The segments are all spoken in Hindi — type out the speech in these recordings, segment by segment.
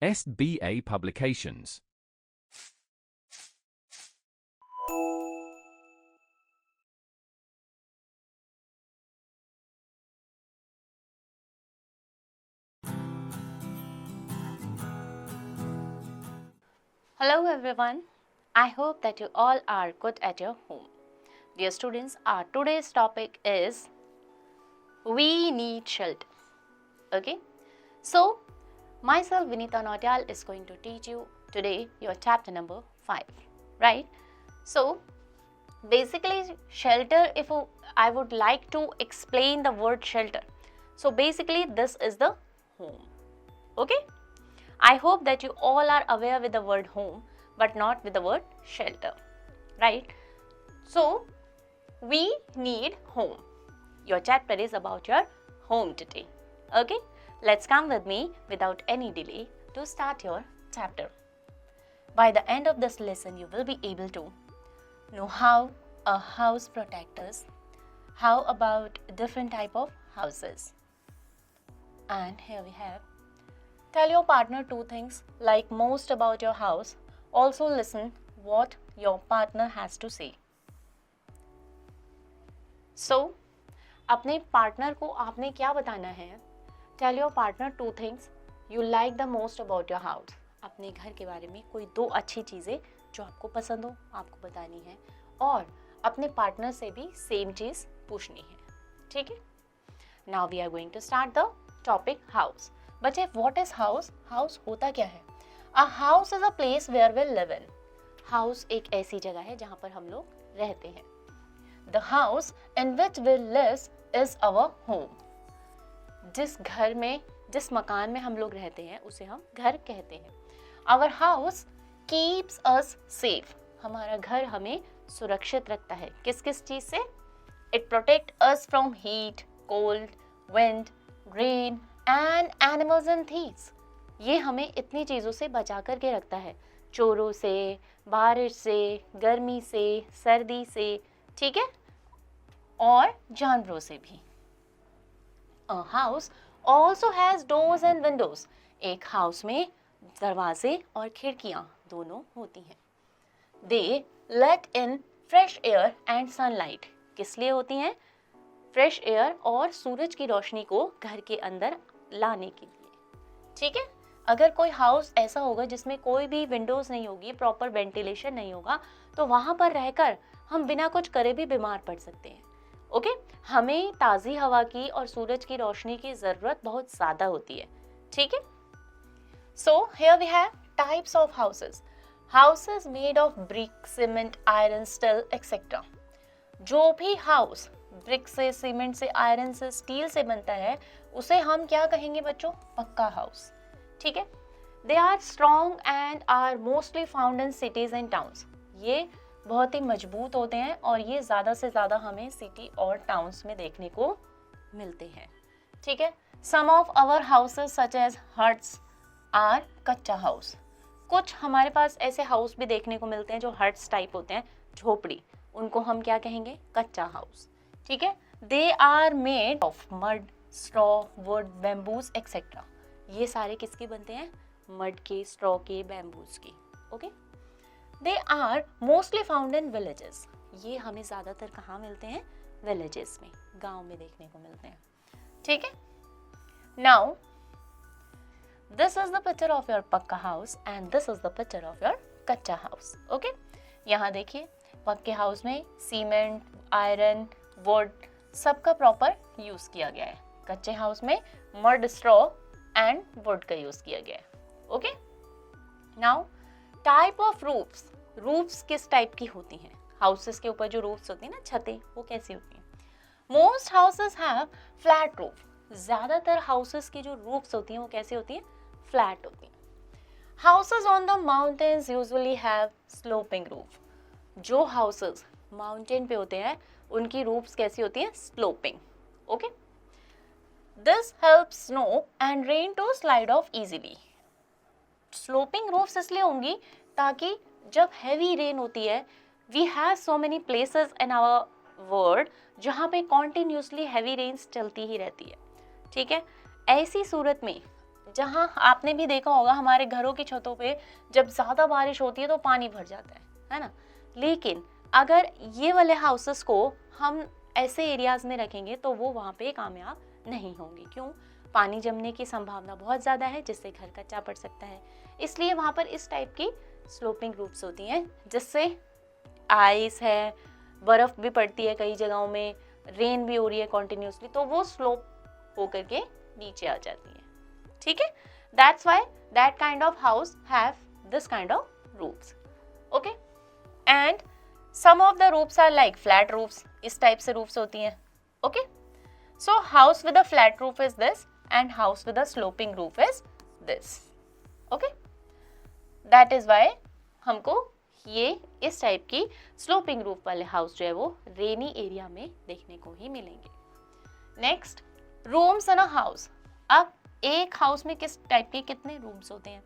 SBA Publications. Hello everyone, I hope that you all are good at your home. Dear students, our today's topic is we need shelter. Okay, so myself Vinita Nautyal is going to teach you today your chapter number 5, right? So basically shelter, if I would like to explain the word shelter, so basically this is the home. Okay, I hope that you all are aware with the word home but not with the word shelter, right? So we need home. Your chapter is about your home today. Okay, let's come with me without any delay to start your chapter. By the end of this lesson, you will be able to know how a house protects us, how about different type of houses. And here we have, tell your partner 2 things like most about your house. Also listen what your partner has to say. So, अपने पार्टनर को आपने क्या बताना है? Tell your partner 2 things you like the most about your house. अपने घर के बारे में कोई 2 अच्छी चीज़ें जो आपको पसंद हो आपको बतानी है और अपने पार्टनर से भी सेम चीज़ पूछनी है. ठीक है? Now we are going to start the topic house. बच्चे, what is house? House होता क्या है? A house is a place where we live in. House एक ऐसी जगह है जहाँ पर हम लोग रहते हैं. The house in which we live is our home. जिस घर में, जिस मकान में हम लोग रहते हैं उसे हम घर कहते हैं. Our house keeps us safe. हमारा घर हमें सुरक्षित रखता है. किस किस चीज़ से? It protects us from heat, cold, wind, rain and animals and thieves. ये हमें इतनी चीज़ों से बचा कर के रखता है. चोरों से, बारिश से, गर्मी से, सर्दी से, ठीक है, और जानवरों से भी. A house also has doors and windows. एक हाउस में दरवाजे और खिड़कियाँ दोनों होती हैं. They let in fresh air and sunlight. किस लिए होती हैं? फ्रेश एयर और सूरज की रोशनी को घर के अंदर लाने के लिए. ठीक है, अगर कोई हाउस ऐसा होगा जिसमें कोई भी विंडोज़ नहीं होगी, प्रॉपर वेंटिलेशन नहीं होगा, तो वहाँ पर रहकर हम बिना कुछ करे भी बीमार पड़ सकते हैं. ओके, हमें ताज़ी हवा की और सूरज की रोशनी की ज़रूरत बहुत ज़्यादा होती है. ठीक है. So here we have types of houses. Houses made of brick, cement, iron, steel etcetera. जो भी हाउस ब्रिक से, सीमेंट से, आयरन से, स्टील से बनता है उसे हम क्या कहेंगे बच्चों? पक्का हाउस. ठीक है. They are strong and are mostly found in cities and towns. ये बहुत ही मजबूत होते हैं और ये ज़्यादा से ज़्यादा हमें सिटी और टाउन्स में देखने को मिलते हैं. ठीक है. Some of our houses such as huts are कच्चा हाउस. कुछ हमारे पास ऐसे हाउस भी देखने को मिलते हैं जो हट्स टाइप होते हैं, झोपड़ी. उनको हम क्या कहेंगे? कच्चा हाउस. ठीक है. They are made of mud, straw, wood, bamboos etcetera. ये सारे किसके बनते हैं? मड के, स्ट्रॉ के, बैम्बूज के. Okay. They are mostly found in villages. ये हमें ज़्यादातर कहाँ मिलते हैं? विलेजेस में, गांव में देखने को मिलते हैं. ठीक है. Now this is the picture of your pakka house and this is the picture of your kachcha house. Okay. यहाँ देखिए, पक्के हाउस में सीमेंट, आयरन, वुड सबका प्रॉपर यूज़ किया गया है. कच्चे हाउस में मड, स्ट्रॉ एंड वुड का यूज़ किया गया है. Okay. Now type of roofs. Roofs किस टाइप की होती हैं? हाउसेस के ऊपर जो रूफ्स होती हैं ना, छतें, वो कैसी होती हैं? Most houses have flat roof. ज़्यादातर हाउसेस की जो रूफ्स होती हैं वो कैसी होती हैं? फ्लैट होती हैं. Houses on the mountains usually have sloping roof. जो हाउसेस माउंटेन पे होते हैं उनकी रूफ्स कैसी होती हैं? Sloping. Okay. This helps snow and rain to slide off easily. Sloping roofs इसलिए होंगी ताकि जब हैवी रेन होती है, we have so many places in our world जहाँ पे कॉन्टिन्यूसली हैवी रेन्स चलती ही रहती है. ठीक है. ऐसी सूरत में जहाँ आपने भी देखा होगा हमारे घरों की छतों पे जब ज़्यादा बारिश होती है तो पानी भर जाता है ना। लेकिन अगर ये वाले हाउसेस को हम ऐसे एरियाज में रखेंगे तो वो वहाँ पे कामयाब नहीं होंगे। क्यों? पानी जमने की संभावना बहुत ज़्यादा है, जिससे घर कच्चा पड़ सकता है। इसलिए वहाँ पर इस टाइप की स्लोपिंग रूफ्स होती हैं, जिससे आइस है, बर्फ़ भी पड़ती है कई जगहों में, रेन भी हो रही है कॉन्टिन्यूसली, तो वो स्लोप होकर के नीचे आ जाती है। ठीक है, that's why that kind of house have this kind of roofs. Okay, and some of the roofs are like flat roofs, इस टाइप से रूफ्स होती हैं। Okay, so house with a flat roof is this and house with a sloping roof is this. Okay, that is why हमको ये इस टाइप की स्लोपिंग रूफ वाले हाउस जो है वो रेनी एरिया में देखने को ही मिलेंगे। Next, rooms in a house. अब एक हाउस में किस टाइप के कितने रूम्स होते हैं?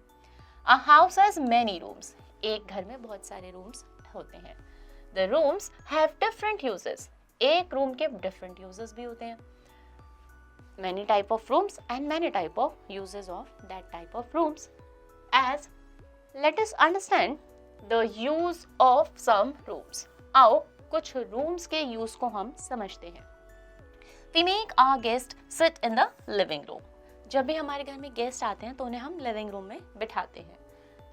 A house has many rooms, एक घर में बहुत सारे रूम्स होते हैं। The rooms have different uses, एक रूम के डिफरेंट यूजेस भी होते हैं। Many type of rooms and many type of uses of that type of rooms. As let us understand the use of some rooms. आओ कुछ rooms के use को हम समझते हैं। We make our guest sit in the living room. जब भी हमारे घर में गेस्ट आते हैं तो उन्हें हम लिविंग रूम में बिठाते हैं।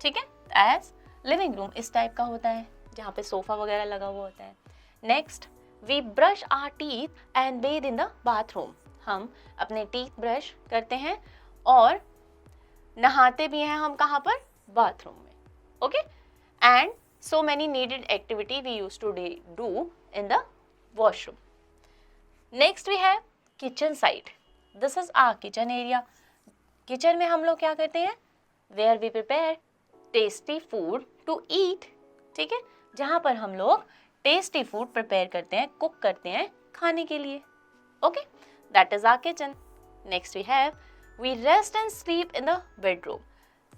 ठीक है, एज लिविंग रूम इस टाइप का होता है जहाँ पे सोफा वगैरह लगा हुआ होता है। Next, we brush our teeth and bathe in the bathroom. हम अपने टीथ ब्रश करते हैं और नहाते भी हैं हम कहाँ पर? बाथरूम में। Okay, and so many needed activity we use to do in the washroom. Next we have kitchen side. This is our kitchen area. Kitchen में हम लोग क्या करते हैं? Where we prepare tasty food to eat. ठीक है, जहाँ पर हम लोग टेस्टी फूड प्रिपेयर करते हैं, कुक करते हैं खाने के लिए। Okay, that is our kitchen. Next we have we rest and sleep in the bedroom.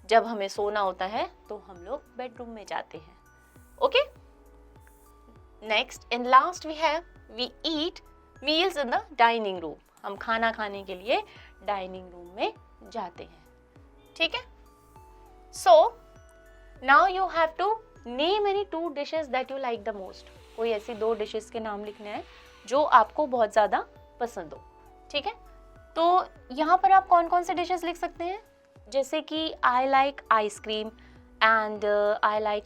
जब हमें सोना होता है तो हम लोग बेडरूम में जाते हैं। Okay, next and last we have we eat meals in the dining room. हम खाना खाने के लिए डाइनिंग रूम में जाते हैं। ठीक है, so now you have to name any two dishes that you like the most. कोई ऐसी दो डिशेस के नाम लिखने हैं जो आपको बहुत ज़्यादा पसंद हो। ठीक है, तो यहाँ पर आप कौन कौन से डिशेस लिख सकते हैं? जैसे कि I like ice cream and I like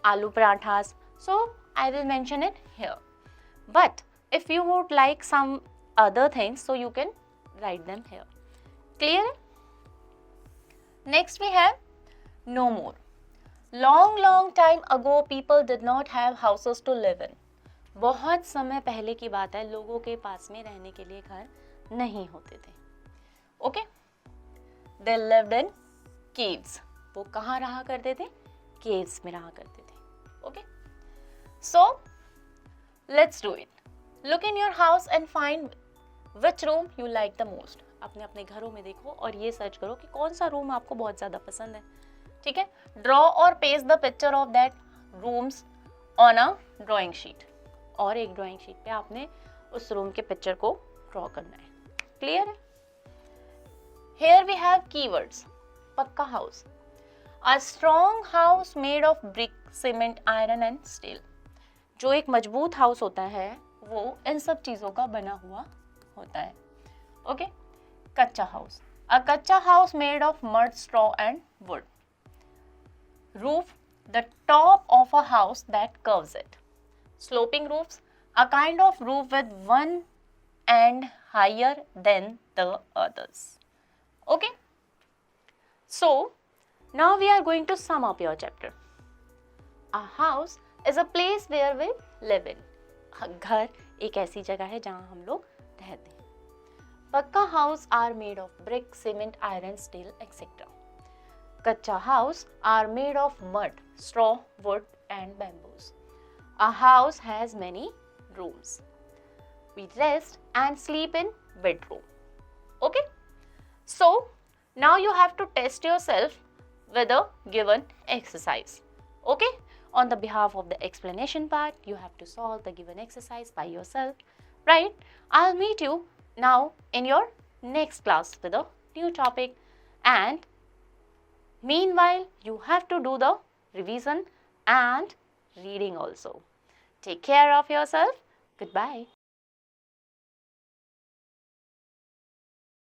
aloo parathas, so I will mention it here, but if you would like some other things so you can write them here. Clear? Next we have no more. Long time ago people did not have houses to live in. बहुत समय पहले की बात है, लोगों के पास में रहने के लिए घर नहीं होते थे। Okay, they lived in caves. वो कहाँ रहा करते थे? केव्स में रहा करते थे। Okay, so let's do it. Look in your house and find which room you like the most. अपने अपने घरों में देखो और ये सर्च करो कि कौन सा रूम आपको बहुत ज़्यादा पसंद है। ठीक है, ड्रॉ और paste the picture of that rooms on a drawing sheet. और एक ड्राइंग शीट पे आपने उस रूम के पिक्चर को ड्रॉ करना है। क्लियर है? Here we have keywords. पक्का house, a strong house made of brick, cement, iron and steel. जो एक मजबूत हाउस होता है वो इन सब चीज़ों का बना हुआ होता है। ओके, कच्चा हाउस, a कच्चा house made of mud, straw and wood. Roof, the top of a house that curves it. Sloping roofs, a kind of roof with one end higher than the others. Okay, so now we are going to sum up your chapter. A house is a place where we live in. घर एक ऐसी जगह है जहाँ हम लोग रहते हैं। पक्का house are made of brick, cement, iron, steel, etc. कच्चा house are made of mud, straw, wood and bamboos. A house has many rooms. We rest and sleep in bedroom. Okay? So, now you have to test yourself with a given exercise. Okay? On the behalf of the explanation part, you have to solve the given exercise by yourself. Right? I'll meet you now in your next class with a new topic, and meanwhile you have to do the revision and reading also. Take care of yourself. Goodbye.